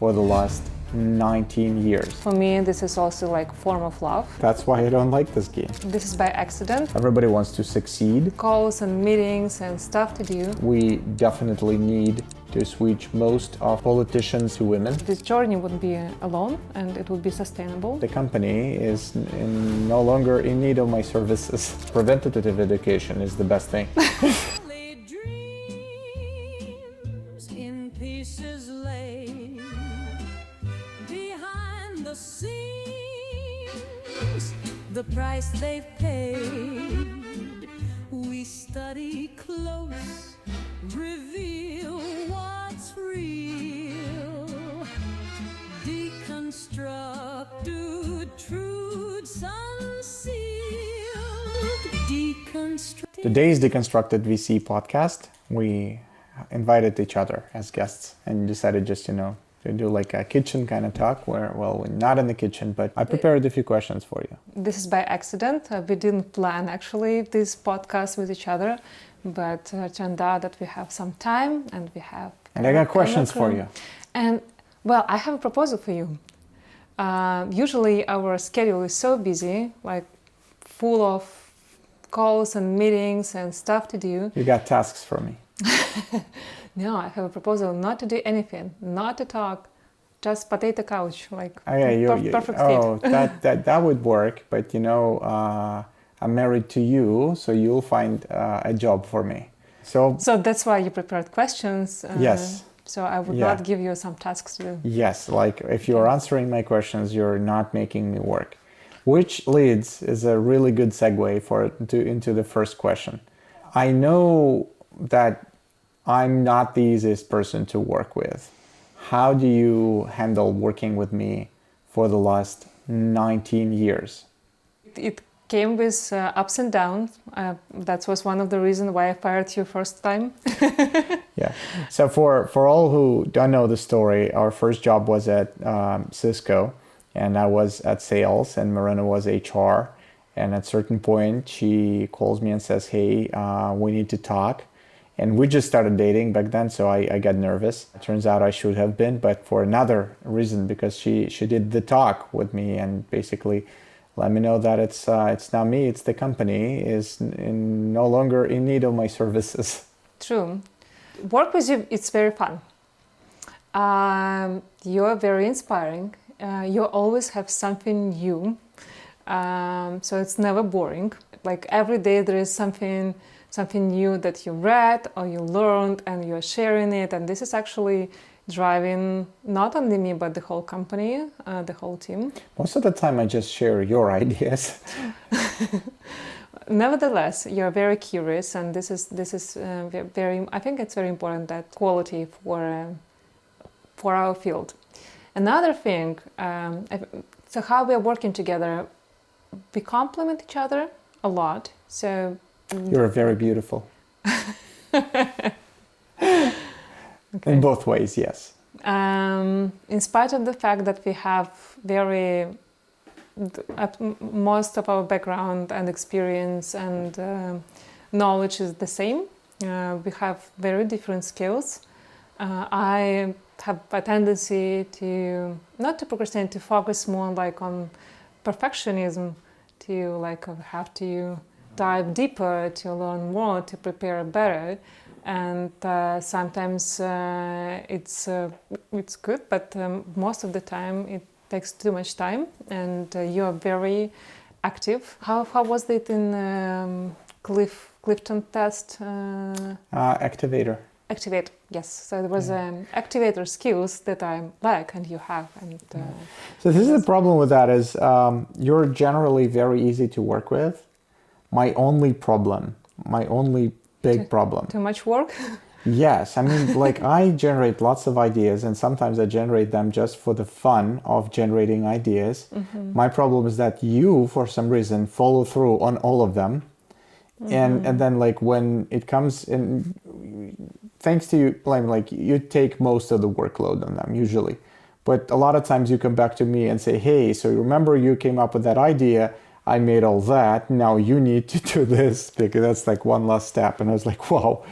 for the last 19 years. For me, this is also like form of love. That's why I don't like this game. This is by accident. Everybody wants to succeed. Calls and meetings and stuff to do. We definitely need to switch most of politicians to women. This journey would be alone and it would be sustainable. The company is no longer in need of my services. Preventative education is the best thing. The price they've paid, we study close, reveal what's real, deconstructed truths unsealed, deconstructed. Today's Deconstructed VC podcast, we invited each other as guests and decided just, to do like a kitchen kind of talk where, well, we're not in the kitchen, but I prepared a few questions for you. This is by accident. We didn't plan actually this podcast with each other, but it turned out that we have some time and we have... And I got questions for you. And, well, I have a proposal for you. Usually our schedule is so busy, like full of calls and meetings and stuff to do. You got tasks for me. No, I have a proposal not to do anything, not to talk, just potato couch, like perfect fit. Oh, that would work, but I'm married to you, so you'll find a job for me. So that's why you prepared questions. Yes. So I would not give you some tasks to do. Yes, like if you're answering my questions, you're not making me work. Which is a really good segue into the first question. I know that I'm not the easiest person to work with. How do you handle working with me for the last 19 years? It came with ups and downs. That was one of the reasons why I fired you first time. Yeah. So for all who don't know the story, our first job was at Cisco, and I was at sales, and Marina was HR. And at a certain point, she calls me and says, "Hey, we need to talk." And we just started dating back then, so I got nervous. It turns out I should have been, but for another reason, because she did the talk with me and basically let me know that it's not me, it's the company is no longer in need of my services. True. Work with you, it's very fun. You're very inspiring. You always have something new. So it's never boring. Like every day there is something new that you read or you learned and you're sharing it, and this is actually driving not only me but the whole company, the whole team. Most of the time I just share your ideas. Nevertheless, you're very curious, and this is very. I think it's very important, that quality for our field. Another thing, so how we are working together, we complement each other a lot. So. You're very beautiful. Okay. In both ways, yes. In spite of the fact that we have most of our background and experience and knowledge is the same, we have very different skills. I have a tendency to, not to procrastinate, to focus more like on perfectionism, to like have to dive deeper, to learn more, to prepare better, and sometimes it's good, but most of the time it takes too much time, and you are very active. How was it in Clifton test? Activator. Activate, yes. So there was activator skills that I like, and you have. And so this is the problem with that is you're generally very easy to work with. My only big problem. Too much work? Yes, I mean, like I generate lots of ideas, and sometimes I generate them just for the fun of generating ideas. Mm-hmm. My problem is that you, for some reason, follow through on all of them. Mm-hmm. And then like when it comes in, thanks to you, like you take most of the workload on them usually. But a lot of times you come back to me and say, hey, so remember you came up with that idea, I made all that, now you need to do this, because that's like one last step. And I was like, wow,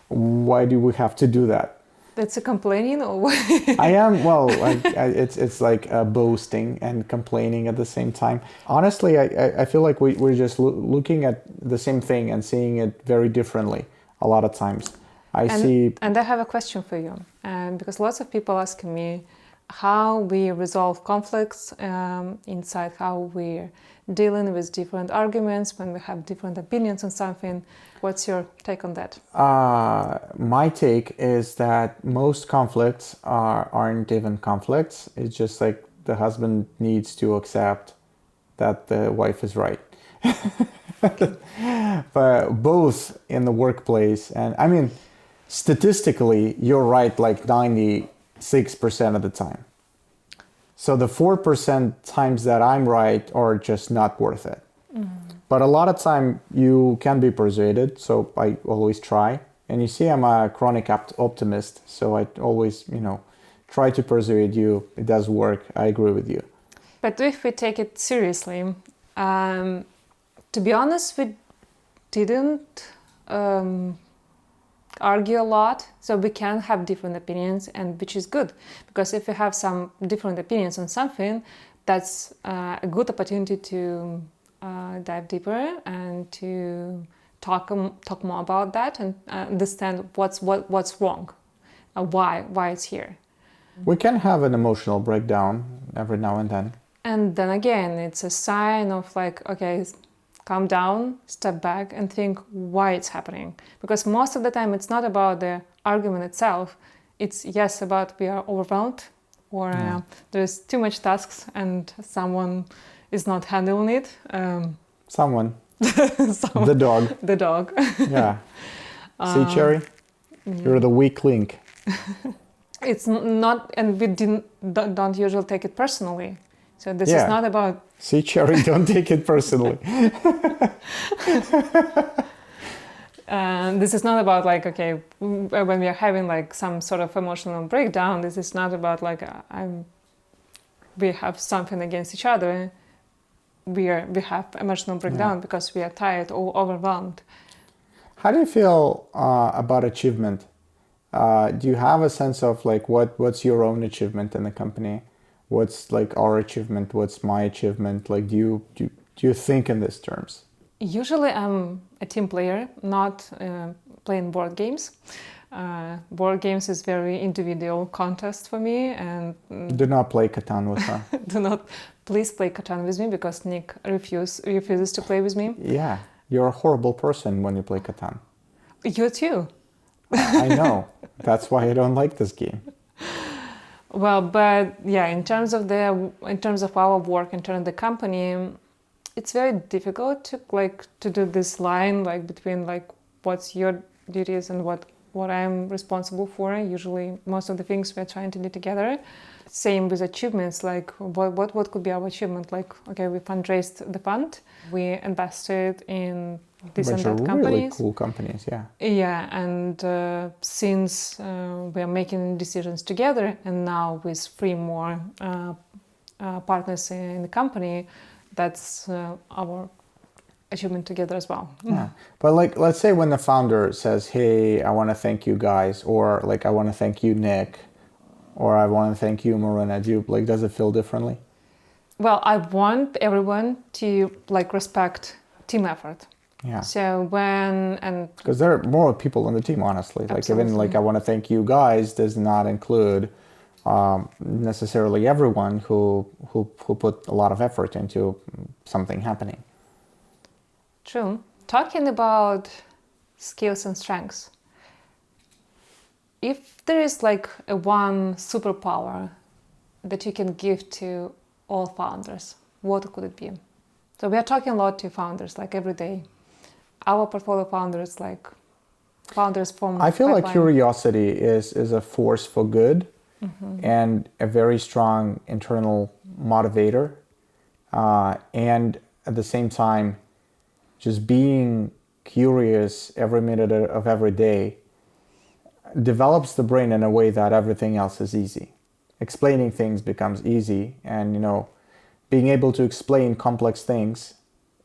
why do we have to do that? That's a complaining or what? I am, well, it's like boasting and complaining at the same time. Honestly, I feel like we're just looking at the same thing and seeing it very differently a lot of times. And I have a question for you, because lots of people ask me how we resolve conflicts inside, how we're dealing with different arguments when we have different opinions on something. What's your take on that? My take is that most conflicts aren't even conflicts. It's just like the husband needs to accept that the wife is right. But both in the workplace, and I mean, statistically, you're right like 96% of the time. So the 4% times that I'm right are just not worth it. But a lot of time you can be persuaded, so I always try. And you see, I'm a chronic optimist, so I always, try to persuade you. It does work. I agree with you. But if we take it seriously, to be honest, we didn't argue a lot, so we can have different opinions, and which is good, because if we have some different opinions on something, that's a good opportunity to dive deeper and to talk more about that and understand what's wrong, why it's here. We can have an emotional breakdown every now and then. And then again, it's a sign of like, okay, calm down, step back and think why it's happening. Because most of the time it's not about the argument itself. It's yes about we are overwhelmed or there's too much tasks and someone is not handling it. Someone. The dog. The dog. Yeah. See, Cherry? You're the weak link. It's not, and we don't usually take it personally. So this is not about... See, Cherry, don't take it personally. This is not about like, okay, when we are having like some sort of emotional breakdown, this is not about like, we have something against each other. We have emotional breakdown because we are tired or overwhelmed. How do you feel about achievement? Do you have a sense of like what's your own achievement in the company? What's like our achievement? What's my achievement? Like, do you think in these terms? Usually, I'm a team player, not playing board games. Board games is very individual contest for me, and do not play Catan with her. Do not, please play Catan with me because Nick refuses to play with me. Yeah, you're a horrible person when you play Catan. You too. I know. That's why I don't like this game. Well, but yeah, in terms of our work, in terms of the company, it's very difficult to do this line like between like what's your duties and what I'm responsible for. Usually, most of the things we're trying to do together. Same with achievements. Like what could be our achievement? Like, okay, we fundraised the fund, we invested in this and that companies. Really cool companies, yeah. Yeah, and since we are making decisions together, and now with 3 more partners in the company, that's our achievement together as well. Yeah, but like, let's say when the founder says, "Hey, I want to thank you guys," or like, "I want to thank you, Nick," or "I want to thank you, Marina." Does it feel differently? Well, I want everyone to like respect team effort. Yeah. So because there are more people on the team, honestly. Like absolutely. even like I want to thank you guys does not include necessarily everyone who put a lot of effort into something happening. True. Talking about skills and strengths. If there is like a one superpower that you can give to all founders, what could it be? So we are talking a lot to founders like every day. Our portfolio founders, like founders from I feel pipeline. like curiosity is a force for good and a very strong internal motivator. And at the same time, just being curious every minute of every day develops the brain in a way that everything else is easy. Explaining things becomes easy, and being able to explain complex things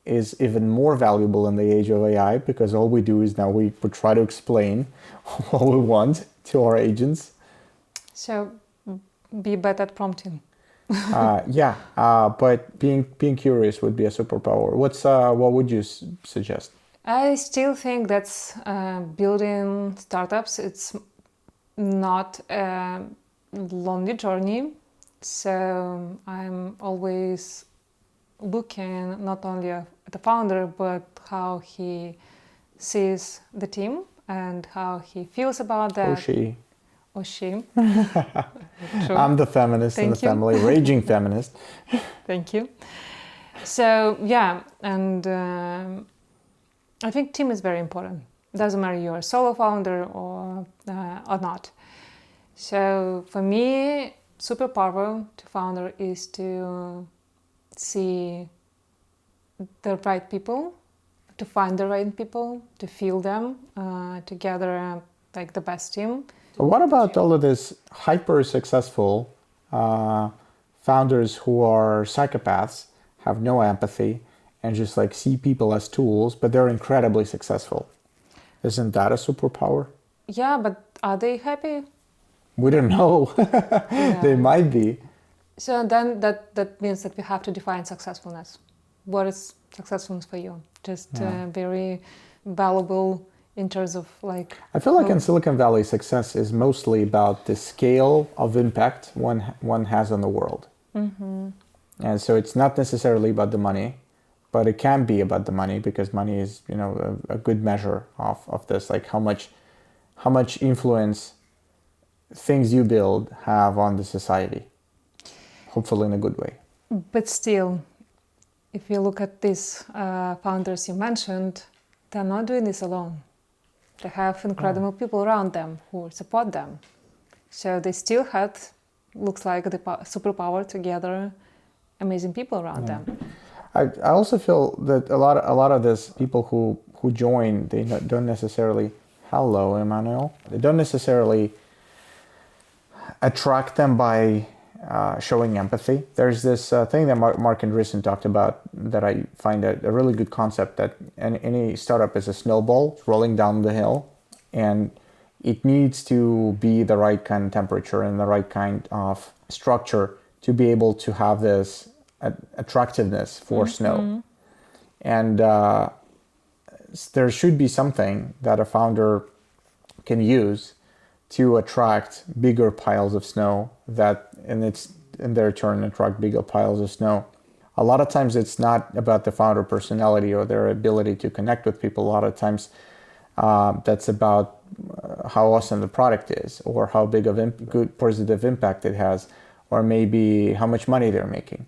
is even more valuable in the age of AI, because all we do is now we try to explain what we want to our agents. So be better at prompting. But being curious would be a superpower. What would you suggest? I still think that's building startups. It's not a lonely journey. So I'm always looking not only at the founder, but how he sees the team and how he feels about that. Or she. True. I'm the feminist in the family, raging feminist. Thank you. So yeah, and I think team is very important. Doesn't matter you're a solo founder or not. So for me, superpower to founder is to see the right people, to find the right people, to feel them, to gather like the best team. What about all of this hyper successful founders who are psychopaths, have no empathy, and just like see people as tools, but they're incredibly successful? Isn't that a superpower? Yeah, but are they happy? We don't know. They might be. So then that means that we have to define successfulness. What is successfulness for you? Just very valuable in terms of like... I feel like in Silicon Valley, success is mostly about the scale of impact one has on the world. Mm-hmm. And so it's not necessarily about the money, but it can be about the money because money is, a good measure of this, like how much influence things you build have on the society, hopefully in a good way. But still, if you look at these founders you mentioned, they're not doing this alone. They have incredible people around them who support them. So they still had, looks like the superpower to gather amazing people around them. I also feel that a lot of these people who join, they don't necessarily, hello, Emmanuel, they don't necessarily attract them by showing empathy. There's this thing that Mark Andreessen talked about that I find a really good concept, that any startup is a snowball rolling down the hill, and it needs to be the right kind of temperature and the right kind of structure to be able to have this attractiveness for snow. And there should be something that a founder can use to attract bigger piles of snow that in their turn attract bigger piles of snow. A lot of times it's not about the founder personality or their ability to connect with people. A lot of times that's about how awesome the product is, or how big of good positive impact it has, or maybe how much money they're making.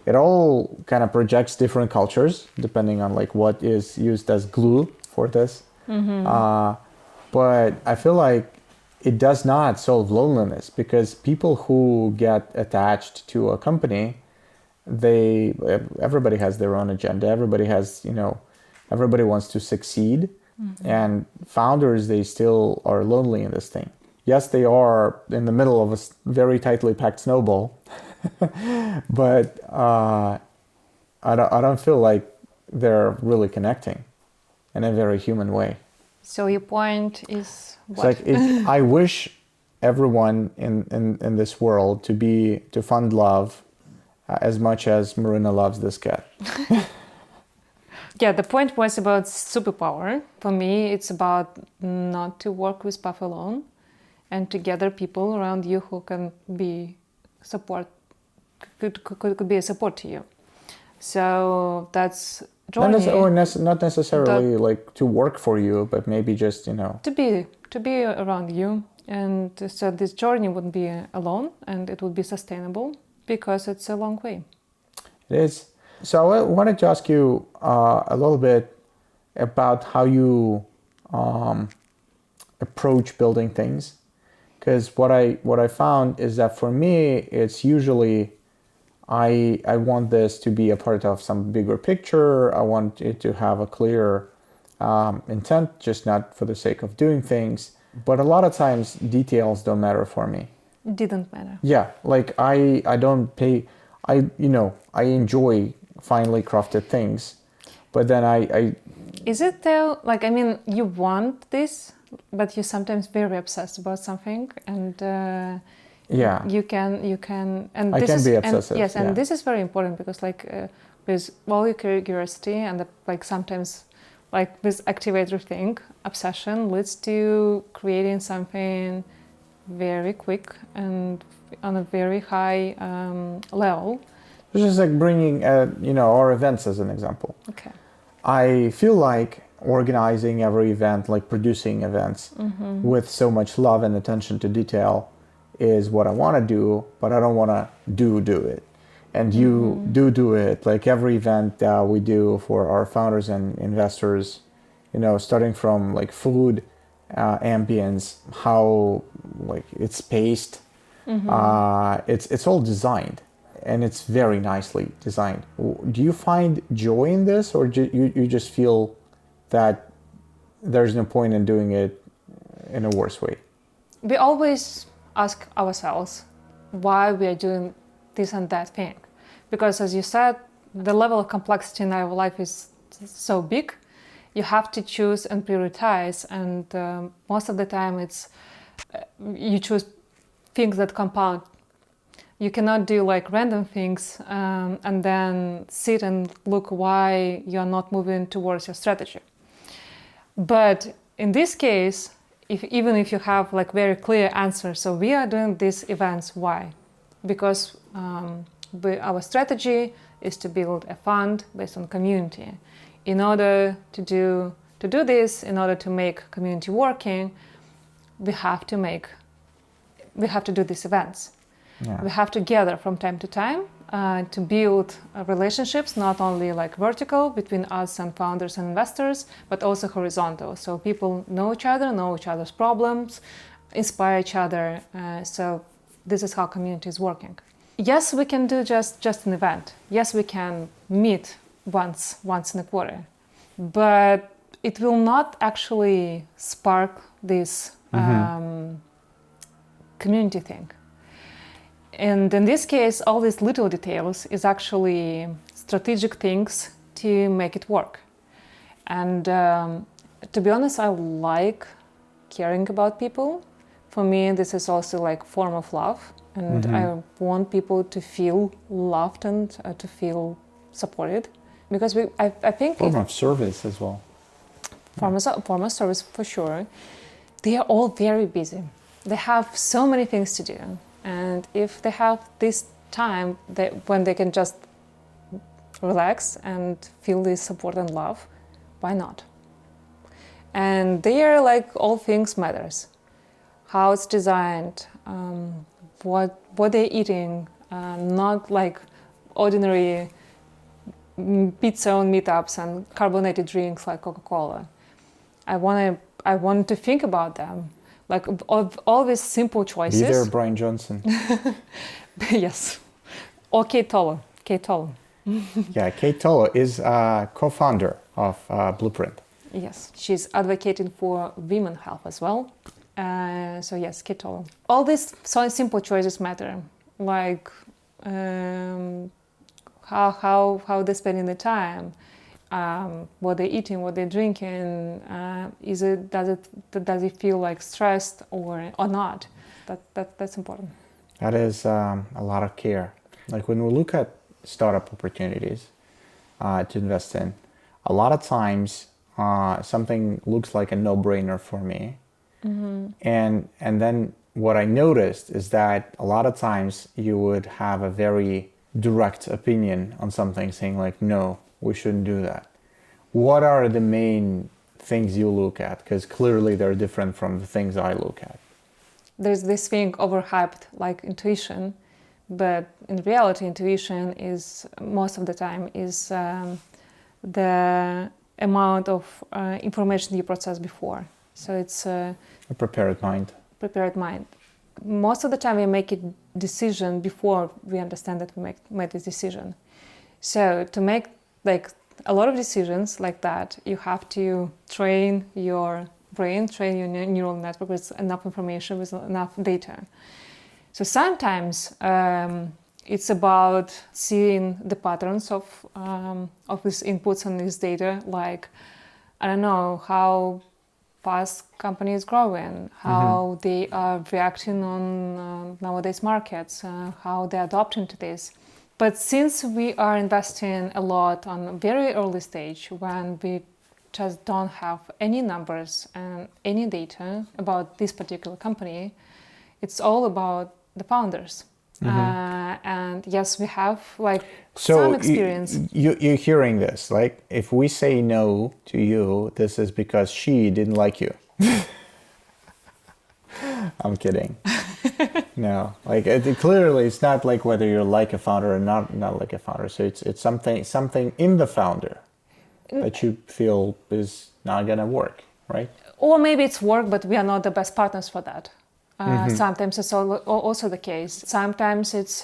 It all kind of projects different cultures depending on like what is used as glue for this. But I feel like it does not solve loneliness, because people who get attached to a company, everybody has their own agenda. Everybody has, everybody wants to succeed. And founders, they still are lonely in this thing. Yes, they are in the middle of a very tightly packed snowball, but I don't feel like they're really connecting in a very human way. So your point is what? It's like I wish everyone in this world to fund love as much as Marina loves this cat. Yeah, the point was about superpower. For me, it's about not to work with path alone, and to gather people around you who can be support, could be a support to you. So that's journey. Not necessarily like to work for you, but maybe just to be around you. And so this journey wouldn't be alone, and it would be sustainable because it's a long way. It is. So I wanted to ask you a little bit about how you approach building things, because what I found is that for me it's usually I want this to be a part of some bigger picture. I want it to have a clear intent, just not for the sake of doing things. But a lot of times details don't matter for me. It didn't matter. Yeah, like I don't pay. I enjoy finely crafted things, but then I Is it though? Like, I mean, you want this, but you're sometimes very obsessed about something, and Yeah. You can, and I this can is be and, obsessive, yes, and yeah. this is very important because with all your curiosity and sometimes this activator thing, obsession leads to creating something very quick and on a very high level. It's just like bringing, our events as an example. Okay. I feel like organizing every event, like producing events with so much love and attention to detail is what I want to do, but I don't want to do it. And you do it. Like every event that we do for our founders and investors, starting from like food, ambience, how like it's paced, it's all designed. And it's very nicely designed. Do you find joy in this, or you just feel that there's no point in doing it in a worse way? We always ask ourselves why we are doing this and that thing. Because as you said, the level of complexity in our life is so big. You have to choose and prioritize. And most of the time it's you choose things that compound. You cannot do like random things and then sit and look why you're not moving towards your strategy. But in this case, even if you have like very clear answers, so we are doing these events, why? Because our strategy is to build a fund based on community. In order to do this, in order to make community working, we have to do these events. Yeah. We have to gather from time to time to build relationships, not only like vertical between us and founders and investors, but also horizontal. So people know each other's problems, inspire each other. So this is how community is working. Yes, we can do just an event. Yes, we can meet once in a quarter, but it will not actually spark this community thing. And in this case, all these little details is actually strategic things to make it work. And to be honest, I like caring about people. For me, this is also like form of love. And I want people to feel loved and to feel supported. Because I think... Form of service as well. Form of service, for sure. They are all very busy. They have so many things to do. And if they have this time when they can just relax and feel this support and love, why not? And there, like, all things matters. How it's designed, what they're eating, not like ordinary pizza on meetups and carbonated drinks like Coca-Cola. I want to think about them. Like all these simple choices. Be there, Brian Johnson. Yes. Or Kate Toller. Yeah, Kate Toller is a co-founder of Blueprint. Yes, she's advocating for women's health as well. So yes, Kate Toller. All these so simple choices matter. Like how they're spending the time. What they're eating, what they're drinking, does it feel like stressed or not? That's important. That is a lot of care. Like when we look at startup opportunities to invest in, a lot of times something looks like a no-brainer for me. And then what I noticed is that a lot of times you would have a very direct opinion on something, saying like, no, we shouldn't do that. What are the main things you look at? Because clearly they're different from the things I look at. There's this thing overhyped like intuition, but in reality, intuition is most of the time is the amount of information you process before. So it's a prepared mind. Most of the time we make a decision before we understand that we made this decision. So to make like a lot of decisions like that, you have to train your brain, train your neural network with enough information, with enough data. So sometimes it's about seeing the patterns of these inputs and this data, like, I don't know, how fast company is growing, how they are reacting on nowadays markets, how they're adopting to this. But since we are investing a lot on a very early stage when we just don't have any numbers and any data about this particular company, it's all about the founders. And yes, we have like some experience. You're hearing this, like if we say no to you, this is because she didn't like you. I'm kidding. No, like clearly it's not like whether you're like a founder or not like a founder. So it's something in the founder that you feel is not gonna work, right? Or maybe it's work, but we are not the best partners for that. Sometimes it's also the case. Sometimes it's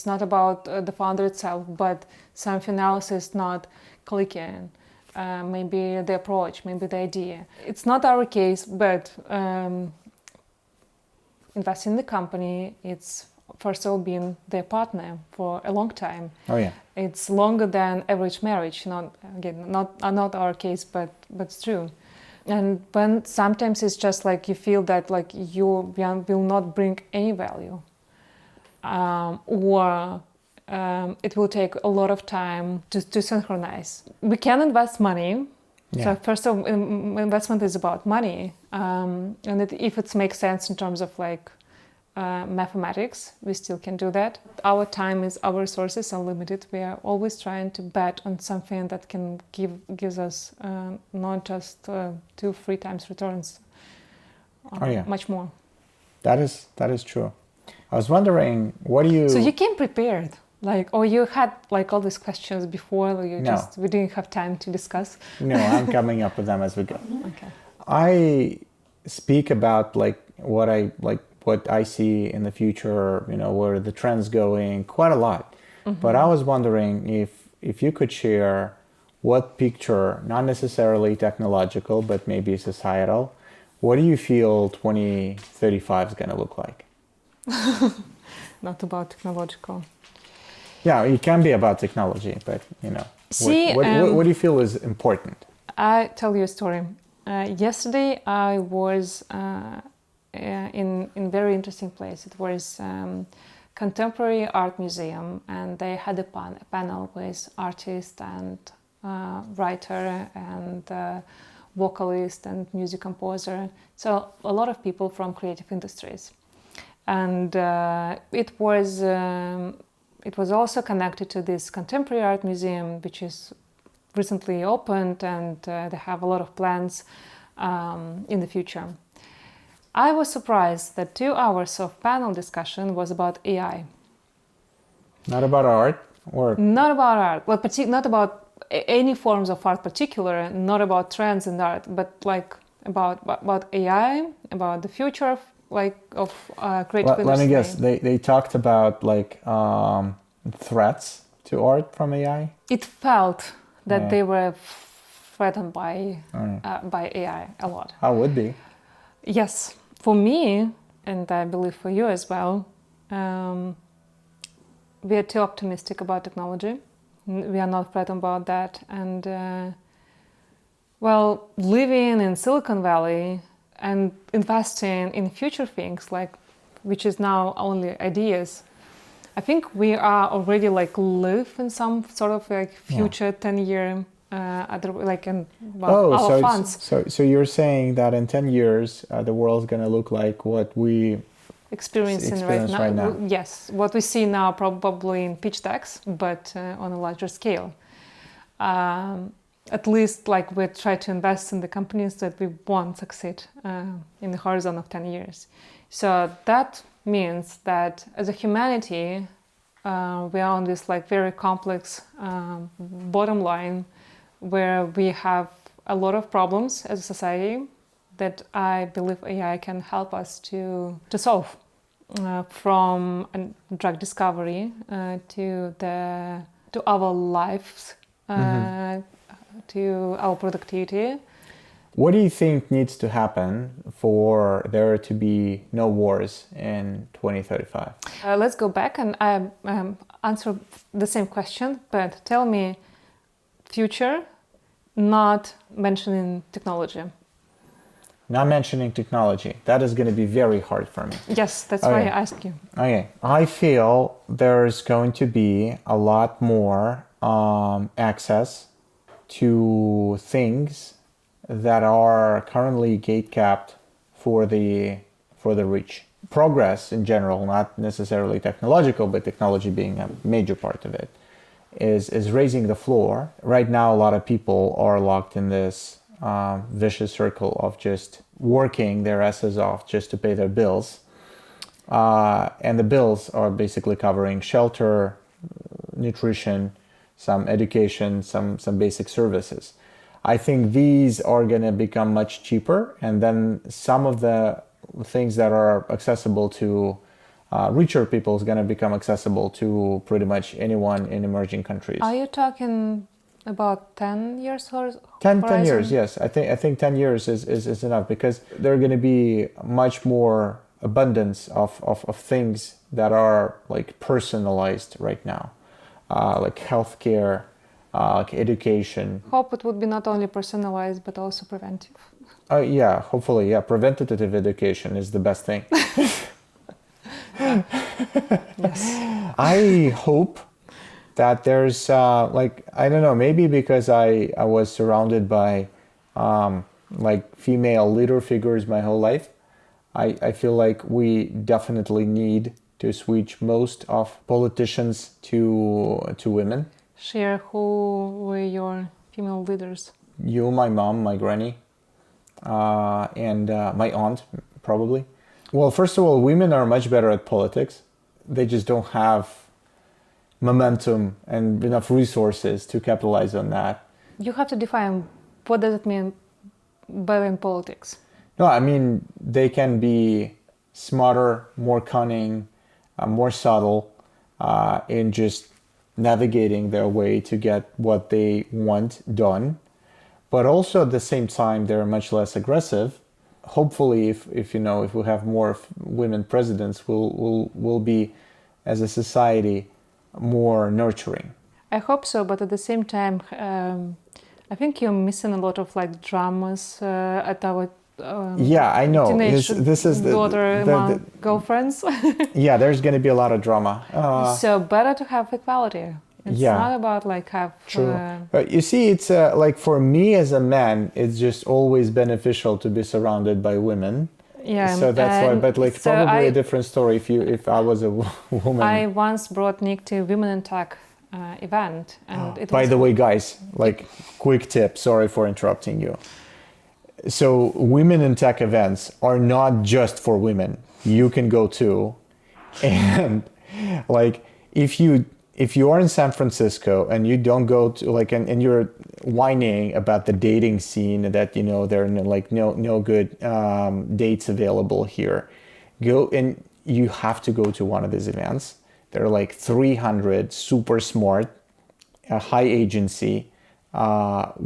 not about the founder itself, but something else is not clicking. Maybe the approach, maybe the idea. It's not our case, but investing in the company, it's first of all being their partner for a long time. Oh yeah. It's longer than average marriage. Not our case, but it's true. And when sometimes it's just like you feel that like you will not bring any value, or it will take a lot of time to synchronize. We can invest money. Yeah. So first of all, investment is about money, and if it makes sense in terms of like mathematics, we still can do that. Our resources are limited. We are always trying to bet on something that can gives us not just 2-3 times returns, much more. That is true. I was wondering, what do you? So you came prepared, like, or you had like all these questions before, or we didn't have time to discuss. No, I'm coming up with them as we go. Okay. I speak about like what I see in the future, where the trend's going quite a lot. But I was wondering if you could share what picture, not necessarily technological, but maybe societal, what do you feel 2035 is going to look like? Not about technological. Yeah, it can be about technology, but what do you feel is important? I tell you a story. Yesterday I was in a very interesting place. It was contemporary art museum, and they had a panel with artist and writer and vocalist and music composer. So a lot of people from creative industries, and it was also connected to this contemporary art museum, which is recently opened, and they have a lot of plans in the future. I was surprised that 2 hours of panel discussion was about AI. Not about art? Or not about art, well, not about any forms of art particular, not about trends in art, but like about AI, about the future of creative industry. Let me guess, they talked about like threats to art from AI? It felt that they were threatened by AI a lot. I would be. Yes, for me, and I believe for you as well, we are too optimistic about technology. We are not threatened about that. And living in Silicon Valley and investing in future things, which is now only ideas, I think we are already live in some sort of future 10-year our funds. So you're saying that in 10 years, the world's going to look like what we experiencing right now. Yes, what we see now probably in pitch decks, but on a larger scale. At least we try to invest in the companies that we want to succeed in the horizon of 10 years. So that means that as a humanity, we are on this very complex bottom line where we have a lot of problems as a society that I believe AI can help us to solve, from drug discovery to our lives, to our productivity. What do you think needs to happen for there to be no wars in 2035? Let's go back and answer the same question, but tell me future, not mentioning technology. not mentioning technology. That is going to be very hard for me. Yes, that's why I Okay. asked you. Okay, I feel there's going to be a lot more access to things that are currently gate-capped for the rich. Progress in general, not necessarily technological, but technology being a major part of it, is raising the floor. Right now, a lot of people are locked in this vicious circle of just working their asses off just to pay their bills. And the bills are basically covering shelter, nutrition, some education, some basic services. I think these are going to become much cheaper, and then some of the things that are accessible to richer people is going to become accessible to pretty much anyone in emerging countries. Are you talking about 10 years or 10 horizon? years, yes. I think 10 years is enough, because there are going to be much more abundance of things that are like personalized right now, like healthcare, like education. Hope it would be not only personalized but also preventive. Yeah, hopefully, yeah. Preventative education is the best thing. Yes. I hope that there's like, I don't know, maybe because I was surrounded by like female leader figures my whole life. I feel like we definitely need to switch most of politicians to women. Share who were your female leaders. You, my mom, my granny, and my aunt, probably. Well, first of all, women are much better at politics. They just don't have momentum and enough resources to capitalize on that. You have to define what does it mean better in politics. No, I mean, they can be smarter, more cunning, more subtle in just navigating their way to get what they want done. But also at the same time, they're much less aggressive. Hopefully, if we have more women presidents, we'll be, as a society, more nurturing. I hope so, but at the same time, I think you're missing a lot of like dramas at our Yeah, I know. teenage This is daughter among girlfriends. Yeah, there's going to be a lot of drama. So better to have equality. It's Yeah. not about like have. True. But you see, it's like for me as a man, it's just always beneficial to be surrounded by women. Yeah. So that's why. But like so probably a different story if I was a woman. I once brought Nick to Women in Tech event, and it By was the way, guys, like quick tip. Sorry for interrupting you. So women in tech events are not just for women. You can go too, and like if you are in San Francisco and you don't go to like and you're whining about the dating scene that there are no good dates available here, go and you have to go to one of these events. There are like 300 super smart, high agency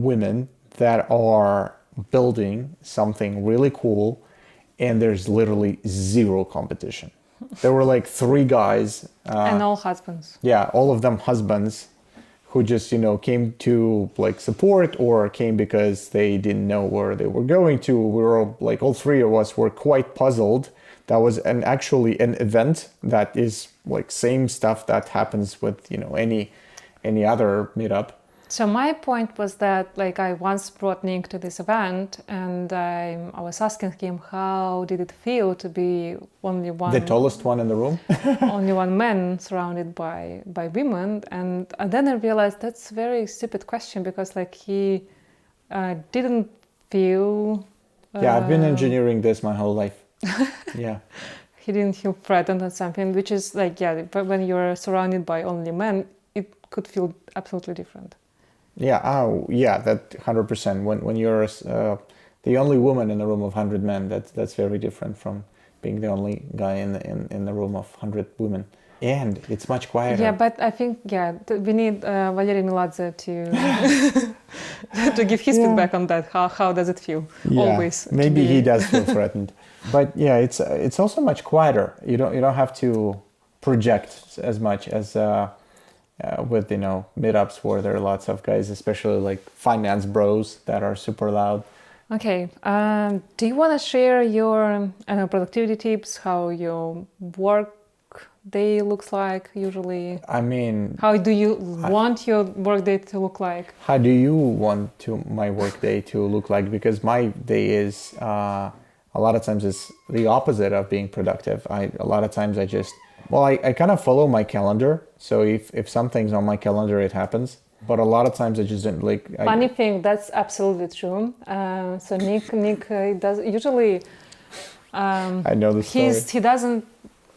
women that are building something really cool, and there's literally zero competition. There were like 3 guys. and all husbands. Yeah, all of them husbands who just, came to like support or came because they didn't know where they were going to. We were all, like all 3 of us were quite puzzled. That was actually an event that is like same stuff that happens with, any other meetup. So my point was that like I once brought Nick to this event, and I was asking him how did it feel to be only one The tallest one in the room. only one man surrounded by women, and then I realized that's a very stupid question, because like he didn't feel Yeah, I've been engineering this my whole life. Yeah. he didn't feel threatened or something, which is like, yeah, but when you're surrounded by only men, it could feel absolutely different. Yeah, yeah, that 100%. When you're the only woman in a room of 100 men, that's very different from being the only guy in the room of 100 women. And it's much quieter. Yeah, but I think we need Valery Miladze to give his feedback on that. How does it feel? Yeah, Always. to maybe be- he does feel threatened. But yeah, it's also much quieter. You don't have to project as much as with meetups where there are lots of guys, especially like finance bros that are super loud. Okay. Do you want to share your productivity tips? How your work day looks like usually? I mean, How do you want your work day to look like? how do you want to my work day to look like? Because my day is a lot of times it's the opposite of being productive. A lot of times I kind of follow my calendar. So if something's on my calendar, it happens. But a lot of times I just don't like. Funny thing, that's absolutely true. So Nick does usually. I know the story. He doesn't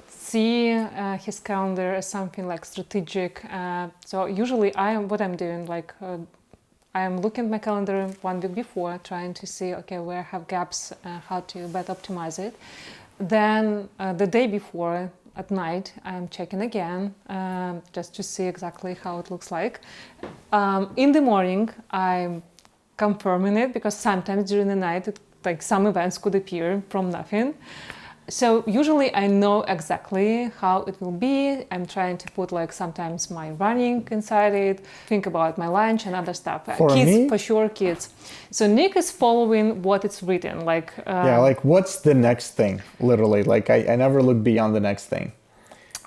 see his calendar as something like strategic. So usually what I'm doing, like I'm looking at my calendar 1 week before, trying to see, okay, where I have gaps, how to better optimize it. Then the day before, at night, I'm checking again, just to see exactly how it looks like. In the morning, I'm confirming it, because sometimes during the night, like some events could appear from nothing. So usually I know exactly how it will be. I'm trying to put like sometimes my running inside it, think about my lunch and other stuff. For kids, me? for sure, kids. So Nick is following what it's written. Like Like what's the next thing? Literally, like I never look beyond the next thing.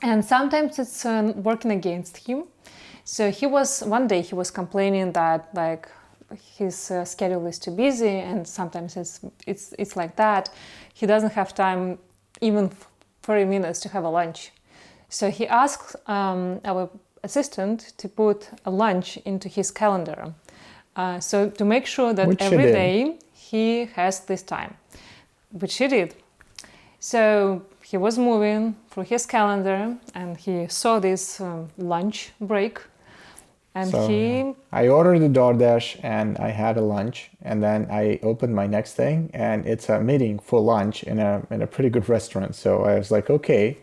And sometimes it's working against him. So one day he was complaining that like his schedule is too busy, and sometimes it's like that. He doesn't have time even 30 minutes to have a lunch. So he asked our assistant to put a lunch into his calendar. So to make sure that every day he has this time, which he did. So he was moving through his calendar and he saw this lunch break. And So I ordered the DoorDash and I had a lunch, and then I opened my next thing and it's a meeting for lunch in a pretty good restaurant. So I was like, okay,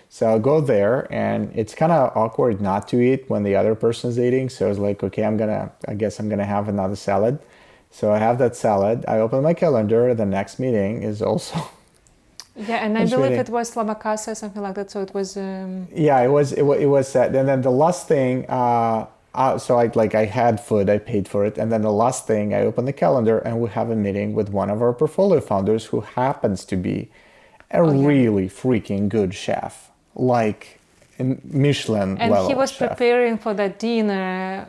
so I'll go there, and it's kind of awkward not to eat when the other person's eating. So I was like, okay, I guess I'm gonna have another salad. So I have that salad. I open my calendar. The next meeting is also. Yeah, and I believe it was Slamakasa, something like that. So it was. Yeah, it was that, and then the last thing. So I had food, I paid for it, and then the last thing, I open the calendar and we have a meeting with one of our portfolio founders who happens to be a really freaking good chef, like a Michelin and level he was chef. preparing for that dinner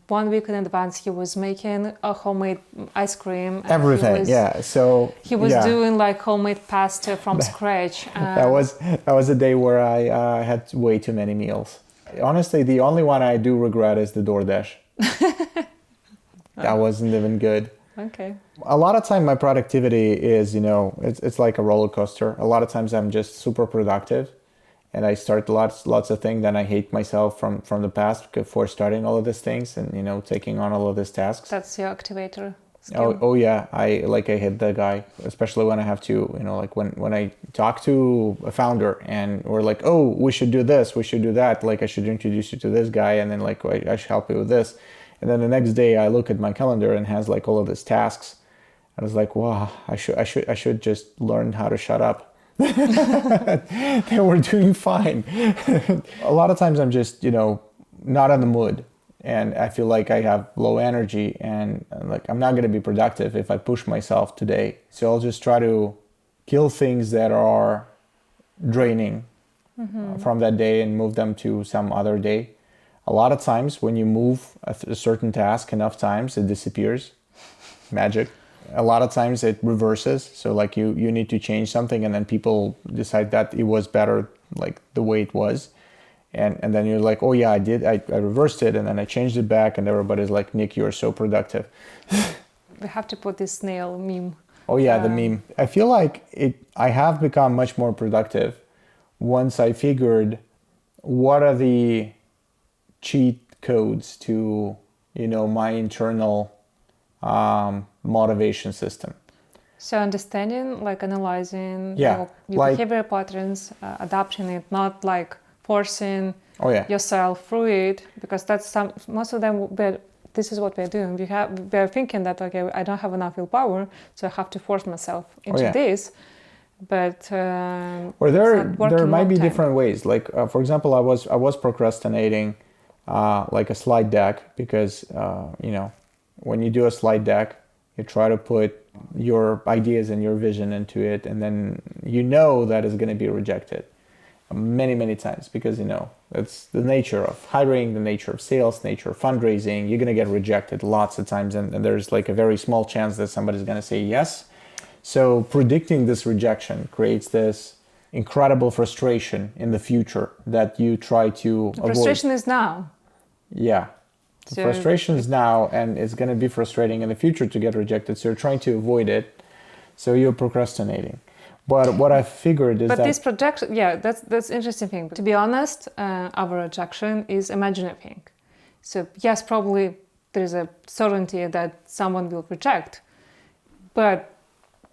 1 week in advance. He was making a homemade ice cream. Everything, So he was doing like homemade pasta from scratch. That was a day where I had way too many meals. Honestly, the only one I do regret is the DoorDash. That wasn't even good. Okay. A lot of time my productivity is, it's like a roller coaster. A lot of times I'm just super productive and I start lots of things. Then I hate myself from the past for starting all of these things and, taking on all of these tasks. That's your activator skill. Oh yeah, I hit the guy, especially when I have to, like when I talk to a founder and we're like, oh, we should do this, we should do that, like I should introduce you to this guy, and then like I should help you with this, and then the next day I look at my calendar and has like all of these tasks. I was like, wow, I should just learn how to shut up. They were doing fine. A lot of times I'm just not in the mood. And I feel like I have low energy and like I'm not going to be productive if I push myself today. So I'll just try to kill things that are draining from that day and move them to some other day. A lot of times when you move a certain task enough times, it disappears. Magic. A lot of times it reverses. So like you need to change something and then people decide that it was better like the way it was. And then you're like, oh yeah, I reversed it and then I changed it back, and everybody's like, Nick, you're so productive. We have to put this snail meme. Oh yeah, the meme. I feel like I have become much more productive once I figured what are the cheat codes to, my internal motivation system. So understanding, like analyzing Yeah, your behavior patterns, adapting it, not like forcing yourself through it, because that's most of them. This is what we're doing. We're thinking that okay, I don't have enough willpower, so I have to force myself into this. But or there might be different ways. Like for example, I was procrastinating like a slide deck because when you do a slide deck, you try to put your ideas and your vision into it, and then you know that it's going to be rejected many, many times, because you know it's the nature of hiring, the nature of sales, nature of fundraising. You're going to get rejected lots of times, and there's like a very small chance that somebody's going to say yes. So predicting this rejection creates this incredible frustration in the future that you try to avoid. Frustration is now. Yeah. The frustration is now, and it's going to be frustrating in the future to get rejected. So you're trying to avoid it. So you're procrastinating. But what I figured is this projection, yeah, that's interesting thing. To be honest, our rejection is imaginary thing. So yes, probably there's a certainty that someone will reject, but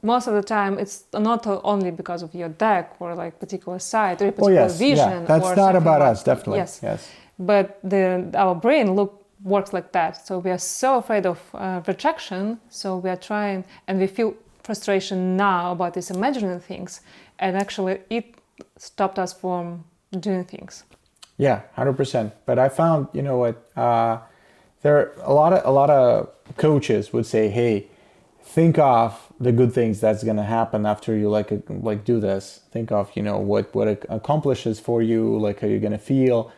most of the time it's not only because of your deck or like particular site or a particular vision. Yeah. That's not about us, definitely. Yes. But our brain works like that. So we are so afraid of rejection. So we are trying, and we feel frustration now about these imaginary things, and actually it stopped us from doing things. Yeah, 100%. But I found, you know what, there are a lot of coaches would say, hey, think of the good things that's going to happen after you like do this. Think of, you know, what it accomplishes for you, like how you're going to feel.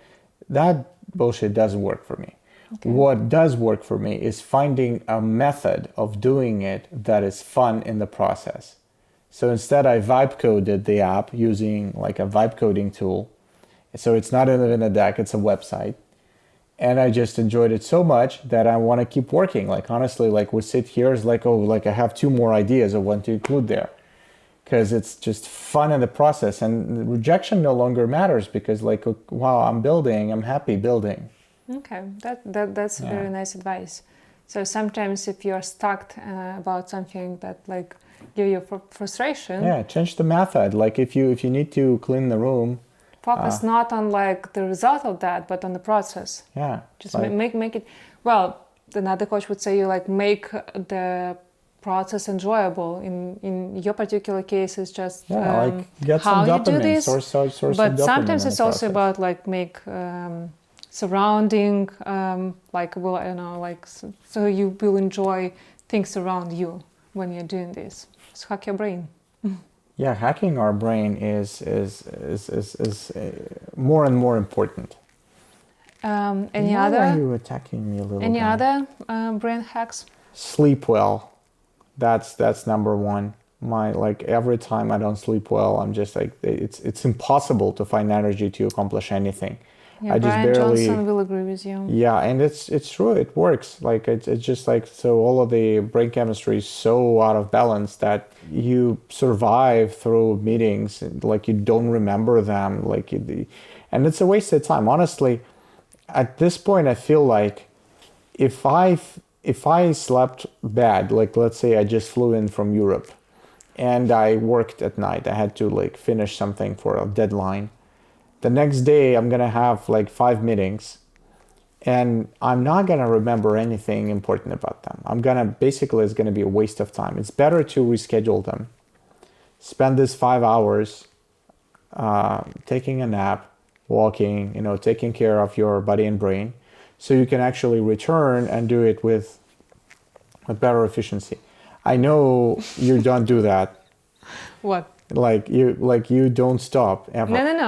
That bullshit doesn't work for me. Okay. What does work for me is finding a method of doing it that is fun in the process. So instead I vibe coded the app using like a vibe coding tool. So it's not even a deck, it's a website. And I just enjoyed it so much that I want to keep working. Like honestly, like we sit here, it's like, oh, like I have 2 more ideas I want to include there. Because it's just fun in the process, and rejection no longer matters because like, wow, I'm happy building. Okay, that's very nice advice. So sometimes if you're stuck about something that like give you frustration, change the method. Like if you need to clean the room, focus not on like the result of that, but on the process. Yeah, just like, make it. Well, another coach would say you like make the process enjoyable. In your particular case, it's just like get how some you do this. Source but sometimes it's also process. about like make surrounding like, well, I don't know, like so you will enjoy things around you when you're doing this. So hack your brain. Yeah, hacking our brain is more and more important. Any Why other? are you attacking me a little? Any guy? other brain hacks? Sleep well. That's number one. Like every time I don't sleep well, I'm just like it's impossible to find energy to accomplish anything. Yeah, I just Brian barely. Johnson will agree with you. Yeah, and it's true. It works. Like it's just like, so all of the brain chemistry is so out of balance that you survive through meetings, like you don't remember them, and it's a waste of time. Honestly, at this point, I feel like if I slept bad, like let's say I just flew in from Europe, and I worked at night, I had to like finish something for a deadline. The next day, I'm going to have like 5 meetings, and I'm not going to remember anything important about them. It's going to be a waste of time. It's better to reschedule them. Spend this 5 hours taking a nap, walking, taking care of your body and brain, so you can actually return and do it with better efficiency. I know you don't do that. What? Like you don't stop ever. No.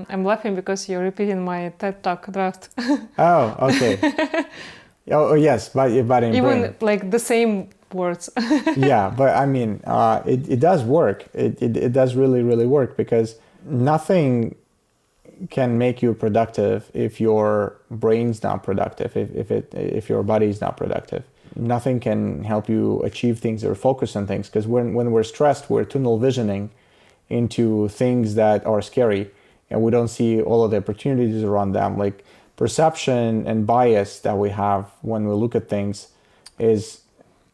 I'm laughing because you're repeating my TED Talk draft. Oh, okay. oh yes, but in even brain. like the same words. Yeah, but I mean, it does work. It does really work, because nothing can make you productive if your brain's not productive. If your body's not productive. Nothing can help you achieve things or focus on things, because when we're stressed, we're tunnel visioning into things that are scary, and we don't see all of the opportunities around them. Like perception and bias that we have when we look at things is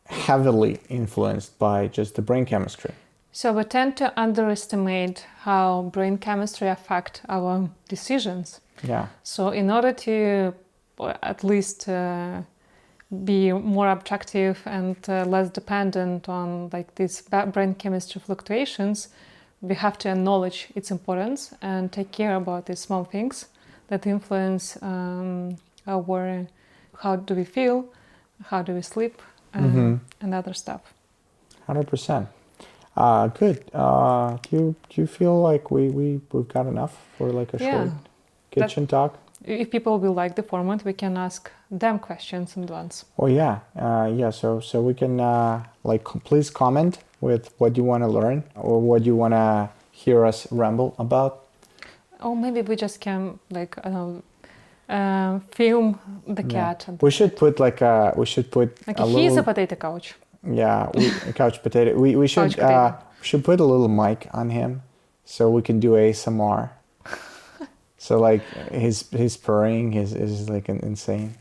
heavily influenced by just the brain chemistry. So we tend to underestimate how brain chemistry affect our decisions. Yeah. So in order to at least be more objective and less dependent on like these brain chemistry fluctuations, we have to acknowledge its importance and take care about these small things that influence how do we feel, how do we sleep, and other stuff. 100%. Good. Do you feel like we've got enough for like a short kitchen talk? If people will like the format, we can ask them questions in advance. Oh yeah, So we can please comment with what you want to learn or what you want to hear us ramble about. Or maybe we just can film the cat. We should put he's a potato couch. Yeah, a couch potato. We should put a little mic on him so we can do ASMR. So like his purring is like insane.